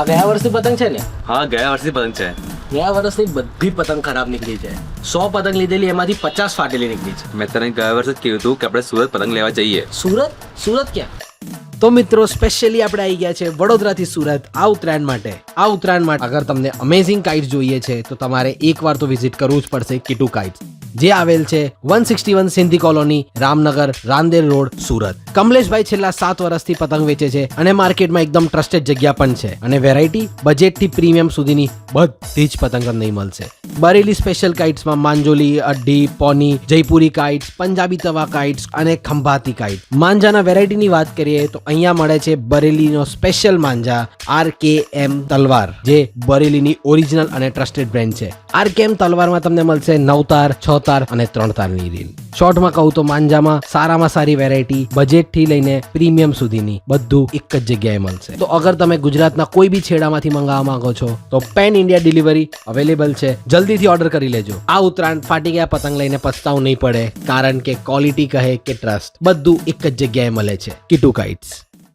આ ગયા વર્ષની પતંગ છે ને? હા, ગયા વર્ષની પતંગ છે. ગયા વર્ષની બધી પતંગ ખરાબ નીકળી છે. 100 પતંગ લીધેલી, એમાંથી 50 ફાટેલી નીકળી છે. મેં તને ગયા વર્ષે જ કહ્યું હતું કે આપણે સુરત પતંગ લેવા જઈએ. સુરત? સુરત ક્યાં? તો મિત્રો, સ્પેશિયલી આપણે આવી ગયા છે વડોદરાથી સુરત આ ઉત્તરાયણ માટે. આ ઉત્તરાયણ માટે અગર તમને અમેઝિંગ કાઇટ્સ જોઈએ છે તો તમારે એકવાર તો વિઝિટ કરવું જ પડશે કિટુ કાઇટ્સ, જે આવેલ છે 161 સિંધી કોલોની, રામનગર, રાંદેર રોડ, સુરત. કમલેશભાઈ છેલ્લા 7 વર્ષથી પતંગ વેચે છે અને માર્કેટમાં એકદમ ટ્રસ્ટેડ જગ્યા પણ છે. અને વેરાયટી બજેટ થી પ્રીમિયમ સુધીની બધી જ પતંગ તમને મળશે. બરેલી સ્પેશિયલ કાઇટ્સમાં માંજોલી, અડ્ડી, પોની, જયપુરી કાઇટ્સ, પંજાબી તવા કાઇટ્સ અને ખંભાતી કાઇટ. માંજાના વેરાયટીની વાત કરીએ તો અહીંયા મળે છે બરેલીનો સ્પેશિયલ માંજા RKM તલવાર, જે બરેલીની ઓરિજિનલ અને ટ્રસ્ટેડ બ્રેન્ડ છે. RKM તલવારમાં તમને મળશે 9 તાર, 6 તાર અને 3 તારની રીલ. શોર્ટમાં કહું તો માંજામાં સારામાં સારી વેરાયટી બજેટ થી લઈને પ્રીમિયમ સુધીની બધું એક જ જગ્યાએ મળશે. તો અગર તમે ગુજરાતના કોઈ બી છેડામાંથી મંગાવવા માંગો છો તો પેન ઇન્ડિયા ડિલિવરી અવેલેબલ છે. જલ્દીથી ઓર્ડર કરી લેજો. આ ઉત્તરાયણ ફાટી ગયા પતંગ લઈને પસ્તાવું નહીં પડે, કારણ કે ક્વોલિટી કહે કે ટ્રસ્ટ બધું એક જ જગ્યાએ મળે છે. કિટુ કાઇટ્સ.